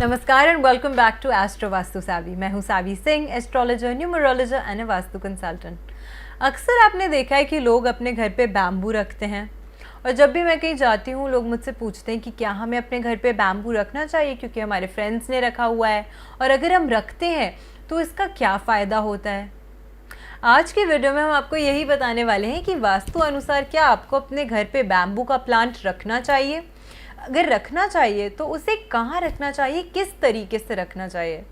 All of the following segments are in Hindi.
नमस्कार and welcome back to astro Vastu Savi. मैं हूं Savi Singh, astrologer, numerologist and Vastu consultant. अक्सर आपने देखा है कि लोग अपने घर पे बैम्बू रखते हैं और जब भी मैं कहीं जाती हूँ लोग मुझसे पूछते हैं कि क्या हमें अपने घर पे बैम्बू रखना चाहिए क्योंकि हमारे फ्रेंड्स ने रखा हुआ है, और अगर हम रखते हैं तो इसका क्या फ़ायदा होता है। आज की वीडियो में हम आपको यही बताने वाले हैं कि वास्तु अनुसार क्या आपको अपने घर पे बैम्बू का प्लांट रखना चाहिए, अगर रखना चाहिए तो उसे कहाँ रखना चाहिए, किस तरीके से रखना चाहिए।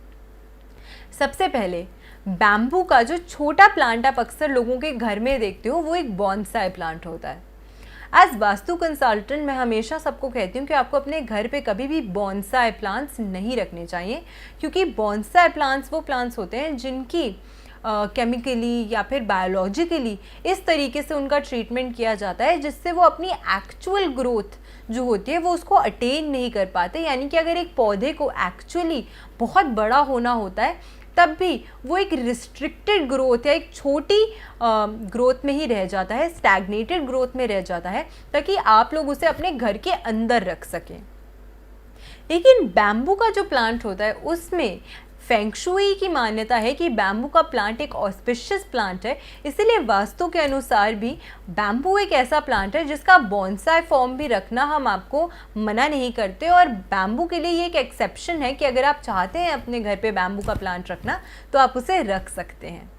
सबसे पहले बैम्बू का जो छोटा प्लांट आप अक्सर लोगों के घर में देखते हो वो एक बॉन्साई प्लांट होता है। एज वास्तु कंसल्टेंट मैं हमेशा सबको कहती हूँ कि आपको अपने घर पे कभी भी बॉन्साई प्लांट्स नहीं रखने चाहिए, क्योंकि बॉन्साई प्लांट्स वो प्लांट्स होते हैं जिनकी केमिकली या फिर बायोलॉजिकली इस तरीके से उनका ट्रीटमेंट किया जाता है जिससे वो अपनी एक्चुअल ग्रोथ जो होती है वो उसको अटेन नहीं कर पाते। यानी कि अगर एक पौधे को एक्चुअली बहुत बड़ा होना होता है तब भी वो एक रिस्ट्रिक्टेड ग्रोथ या एक छोटी ग्रोथ में ही रह जाता है, स्टैग्नेटेड ग्रोथ में रह जाता है, ताकि आप लोग उसे अपने घर के अंदर रख सकें। लेकिन बैम्बू का जो प्लांट होता है उसमें फेंग शुई की मान्यता है कि बैम्बू का प्लांट एक ऑस्पिशियस प्लांट है, इसीलिए वास्तु के अनुसार भी बैम्बू एक ऐसा प्लांट है जिसका बॉन्साई फॉर्म भी रखना हम आपको मना नहीं करते। और बैम्बू के लिए ये एक एक्सेप्शन है कि अगर आप चाहते हैं अपने घर पे बैम्बू का प्लांट रखना तो आप उसे रख सकते हैं।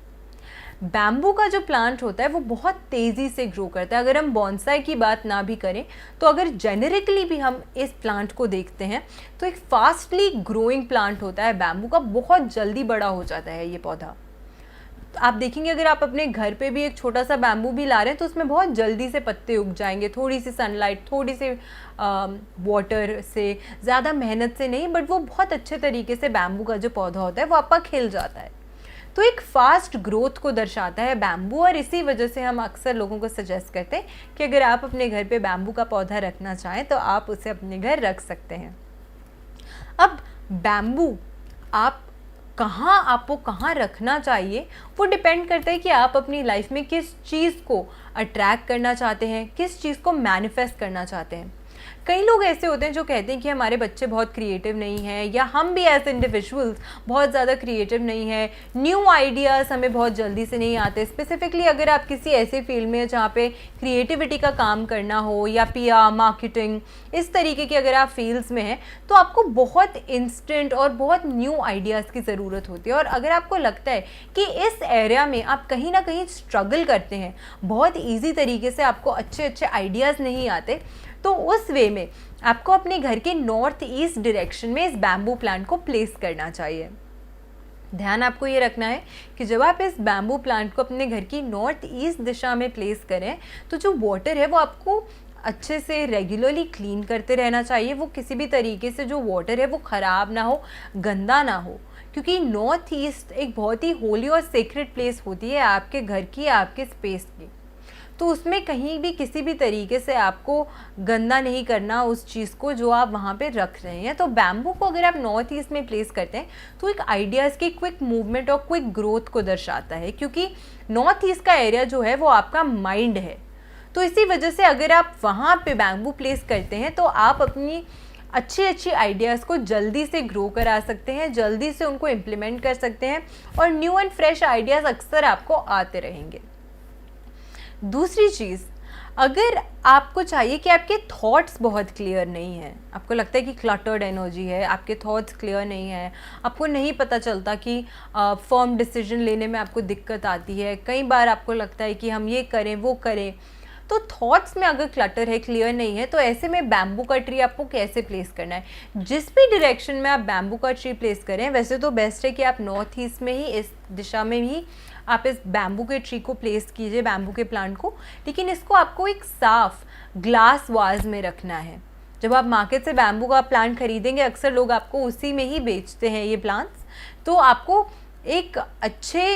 बैम्बू का जो प्लांट होता है वो बहुत तेज़ी से ग्रो करता है। अगर हम बॉन्साई की बात ना भी करें तो अगर जेनेरिकली भी हम इस प्लांट को देखते हैं तो एक फास्टली ग्रोइंग प्लांट होता है बैम्बू का, बहुत जल्दी बड़ा हो जाता है ये पौधा। तो आप देखेंगे अगर आप अपने घर पे भी एक छोटा सा बैम्बू भी ला रहे हैं तो उसमें बहुत जल्दी से पत्ते उग जाएंगे, थोड़ी सी सनलाइट, थोड़ी सी वाटर से, ज़्यादा मेहनत से नहीं, बट वो बहुत अच्छे तरीके से बैम्बू का जो पौधा होता है वो आपका खिल जाता है। तो एक फास्ट ग्रोथ को दर्शाता है बैम्बू, और इसी वजह से हम अक्सर लोगों को सजेस्ट करते हैं कि अगर आप अपने घर पे बैम्बू का पौधा रखना चाहें तो आप उसे अपने घर रख सकते हैं। अब बैम्बू आपको कहाँ रखना चाहिए वो डिपेंड करता है कि आप अपनी लाइफ में किस चीज़ को अट्रैक्ट करना चाहते हैं, किस चीज़ को मैनिफेस्ट करना चाहते हैं। कई लोग ऐसे होते हैं जो कहते हैं कि हमारे बच्चे बहुत क्रिएटिव नहीं हैं, या हम भी एज इंडिविजुअल्स बहुत ज़्यादा क्रिएटिव नहीं है, न्यू आइडियाज़ हमें बहुत जल्दी से नहीं आते। स्पेसिफिकली अगर आप किसी ऐसे फील्ड में जहाँ पे क्रिएटिविटी का काम करना हो, या पीआर, मार्केटिंग, इस तरीके की अगर आप फील्ड्स में हैं तो आपको बहुत इंस्टेंट और बहुत न्यू आइडियाज़ की ज़रूरत होती है। और अगर आपको लगता है कि इस एरिया में आप कहीं ना कहीं स्ट्रगल करते हैं, बहुत ईजी तरीके से आपको अच्छे अच्छे आइडियाज़ नहीं आते, तो उस वे में आपको अपने घर के नॉर्थ ईस्ट डायरेक्शन में इस बैम्बू प्लांट को प्लेस करना चाहिए। ध्यान आपको ये रखना है कि जब आप इस बैम्बू प्लांट को अपने घर की नॉर्थ ईस्ट दिशा में प्लेस करें तो जो वाटर है वो आपको अच्छे से रेगुलरली क्लीन करते रहना चाहिए। वो किसी भी तरीके से जो वाटर है वो ख़राब ना हो, गंदा ना हो, क्योंकि नॉर्थ ईस्ट एक बहुत ही होली और सेक्रेड प्लेस होती है आपके घर की, आपके स्पेस की। तो उसमें कहीं भी किसी भी तरीके से आपको गंदा नहीं करना उस चीज़ को जो आप वहाँ पे रख रहे हैं। तो बैम्बू को अगर आप नॉर्थ ईस्ट में प्लेस करते हैं तो एक आइडियाज़ की क्विक मूवमेंट और क्विक ग्रोथ को दर्शाता है, क्योंकि नॉर्थ ईस्ट का एरिया जो है वो आपका माइंड है। तो इसी वजह से अगर आप वहाँ पे बैम्बू प्लेस करते हैं तो आप अपनी अच्छी आइडियाज़ को जल्दी से ग्रो करा सकते हैं, जल्दी से उनको इम्प्लीमेंट कर सकते हैं, और न्यू एंड फ्रेश आइडियाज़ अक्सर आपको आते रहेंगे। दूसरी चीज़, अगर आपको चाहिए कि आपके थॉट्स बहुत क्लियर नहीं हैं, आपको लगता है कि क्लटर्ड एनर्जी है, आपके थॉट्स क्लियर नहीं है, आपको नहीं पता चलता कि फर्म डिसीजन लेने में आपको दिक्कत आती है, कई बार आपको लगता है कि हम ये करें वो करें, तो थॉट्स में अगर क्लटर है, क्लियर नहीं है, तो ऐसे में बैम्बू का ट्री आपको कैसे प्लेस करना है। जिस भी डायरेक्शन में आप बैम्बू का ट्री प्लेस करें, वैसे तो बेस्ट है कि आप नॉर्थ ईस्ट में ही, इस दिशा में ही आप इस बैम्बू के ट्री को प्लेस कीजिए, बैम्बू के प्लांट को। लेकिन इसको आपको एक साफ ग्लास वाज में रखना है। जब आप मार्केट से बैम्बू का प्लांट खरीदेंगे, अक्सर लोग आपको उसी में ही बेचते हैं ये प्लांट्स, तो आपको एक अच्छे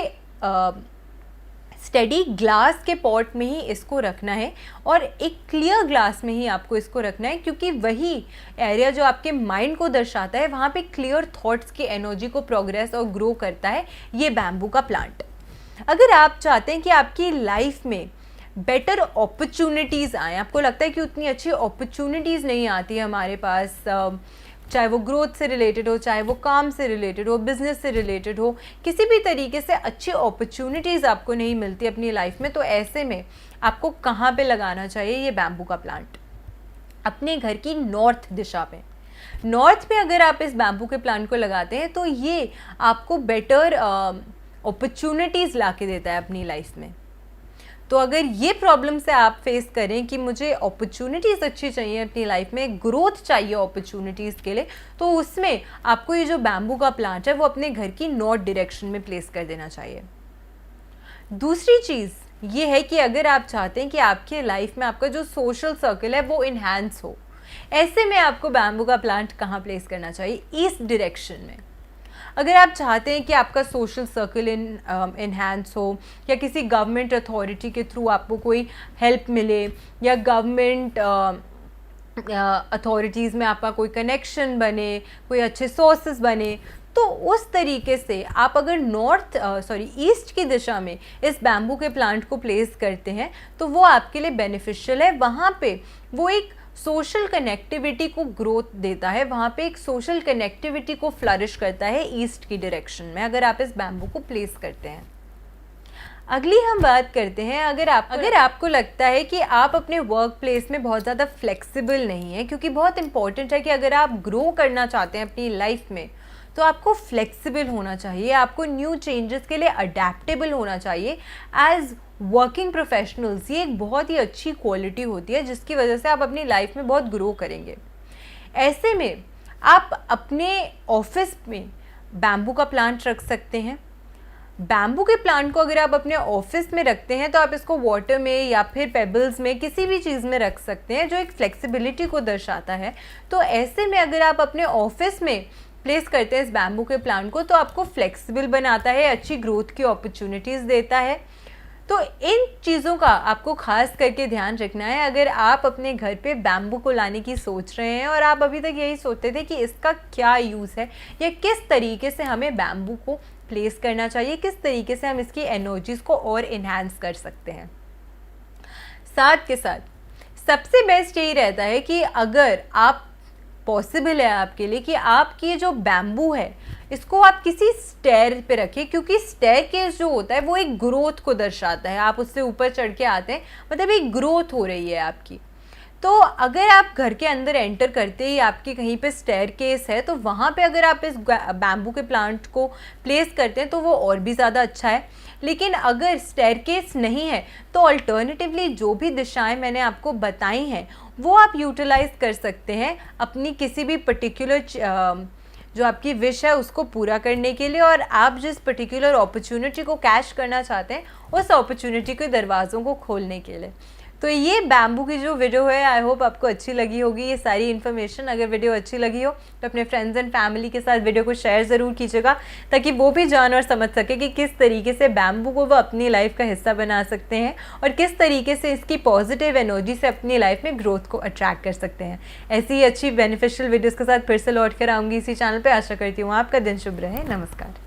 स्टेडी ग्लास के पॉट में ही इसको रखना है, और एक क्लियर ग्लास में ही आपको इसको रखना है, क्योंकि वही एरिया जो आपके माइंड को दर्शाता है, वहाँ पे क्लियर थॉट्स की एनर्जी को प्रोग्रेस और ग्रो करता है ये बैम्बू का प्लांट। अगर आप चाहते हैं कि आपकी लाइफ में बेटर अपॉर्चुनिटीज़ आएँ, आपको लगता है कि उतनी अच्छी अपॉर्चुनिटीज़ नहीं आती है हमारे पास, चाहे वो ग्रोथ से रिलेटेड हो, चाहे वो काम से रिलेटेड हो, बिजनेस से रिलेटेड हो, किसी भी तरीके से अच्छी अपॉर्चुनिटीज़ आपको नहीं मिलती अपनी लाइफ में, तो ऐसे में आपको कहाँ पे लगाना चाहिए ये बैम्बू का प्लांट? अपने घर की नॉर्थ दिशा में। नॉर्थ में अगर आप इस बैम्बू के प्लांट को लगाते हैं तो ये आपको बेटर अपॉर्चुनिटीज़ ला के देता है अपनी लाइफ में। तो अगर ये प्रॉब्लम से आप फेस करें कि मुझे अपॉर्चुनिटीज़ अच्छी चाहिए अपनी लाइफ में, ग्रोथ चाहिए अपॉर्चुनिटीज़ के लिए, तो उसमें आपको ये जो बैम्बू का प्लांट है वो अपने घर की नॉर्थ डायरेक्शन में प्लेस कर देना चाहिए। दूसरी चीज़ ये है कि अगर आप चाहते हैं कि आपके लाइफ में आपका जो सोशल सर्कल है वो इन्हांस हो, ऐसे में आपको बैम्बू का प्लांट कहाँ प्लेस करना चाहिए? ईस्ट डायरेक्शन में। अगर आप चाहते हैं कि आपका सोशल सर्कल इन्हांस हो, या किसी गवर्नमेंट अथॉरिटी के थ्रू आपको कोई हेल्प मिले, या गवर्नमेंट अथॉरिटीज़ में आपका कोई कनेक्शन बने, कोई अच्छे सोर्सेज बने, तो उस तरीके से आप अगर ईस्ट की दिशा में इस बैम्बू के प्लांट को प्लेस करते हैं तो वो आपके लिए बेनिफिशियल है। वहाँ पे वो एक सोशल कनेक्टिविटी को ग्रोथ देता है, वहाँ पे एक सोशल कनेक्टिविटी को फ्लरिश करता है ईस्ट की डायरेक्शन में, अगर आप इस बैम्बू को प्लेस करते हैं। अगली हम बात करते हैं, अगर आपको लगता है कि आप अपने वर्क प्लेस में बहुत ज़्यादा फ्लेक्सिबल नहीं है, क्योंकि बहुत इंपॉर्टेंट है कि अगर आप ग्रो करना चाहते हैं अपनी लाइफ में तो आपको फ्लेक्सिबल होना चाहिए, आपको न्यू चेंजेस के लिए अडेप्टेबल होना चाहिए। एज वर्किंग प्रोफेशनल्स ये एक बहुत ही अच्छी क्वालिटी होती है जिसकी वजह से आप अपनी लाइफ में बहुत ग्रो करेंगे। ऐसे में आप अपने ऑफिस में बैम्बू का प्लांट रख सकते हैं। बैम्बू के प्लांट को अगर आप अपने ऑफिस में रखते हैं तो आप इसको वाटर में या फिर पेबल्स में, किसी भी चीज़ में रख सकते हैं जो एक फ्लेक्सिबिलिटी को दर्शाता है। तो ऐसे में अगर आप अपने ऑफिस में प्लेस करते हैं इस बैम्बू के प्लांट को तो आपको फ्लेक्सिबल बनाता है, अच्छी ग्रोथ की अपॉर्चुनिटीज़ देता है। तो इन चीज़ों का आपको खास करके ध्यान रखना है अगर आप अपने घर पे बैम्बू को लाने की सोच रहे हैं और आप अभी तक यही सोचते थे कि इसका क्या यूज़ है या किस तरीके से हमें बैम्बू को प्लेस करना चाहिए, किस तरीके से हम इसकी एनर्जीज़ को और इन्हांस कर सकते हैं। साथ के साथ सबसे बेस्ट यही रहता है कि अगर आप पॉसिबल है आपके लिए कि आपकी ये जो बैम्बू है इसको आप किसी स्टेयर पे रखें, क्योंकि स्टेयर केस जो होता है वो एक ग्रोथ को दर्शाता है। आप उससे ऊपर चढ़ के आते हैं, मतलब एक ग्रोथ हो रही है आपकी। तो अगर आप घर के अंदर एंटर करते ही आपकी कहीं पे स्टेयर केस है तो वहाँ पे अगर आप इस बैम्बू के प्लांट को प्लेस करते हैं तो वो और भी ज़्यादा अच्छा है। लेकिन अगर स्टेयरकेस नहीं है तो अल्टरनेटिवली जो भी दिशाएं मैंने आपको बताई हैं वो आप यूटिलाइज कर सकते हैं अपनी किसी भी पर्टिकुलर जो आपकी विश है उसको पूरा करने के लिए, और आप जिस पर्टिकुलर अपॉर्चुनिटी को कैच करना चाहते हैं उस अपॉर्चुनिटी के दरवाज़ों को खोलने के लिए। तो ये बैम्बू की जो वीडियो है आई होप आपको अच्छी लगी होगी ये सारी इन्फॉर्मेशन। अगर वीडियो अच्छी लगी हो तो अपने फ्रेंड्स एंड फैमिली के साथ वीडियो को शेयर ज़रूर कीजिएगा ताकि वो भी जान और समझ सके कि किस तरीके से बैम्बू को वो अपनी लाइफ का हिस्सा बना सकते हैं और किस तरीके से इसकी पॉजिटिव एनर्जी से अपनी लाइफ में ग्रोथ को अट्रैक्ट कर सकते हैं। ऐसी ही अच्छी बेनिफिशियल वीडियोज़ के साथ फिर से लौट कर आऊँगी इसी चैनल पर। आशा करती हूँ आपका दिन शुभ रहे। नमस्कार।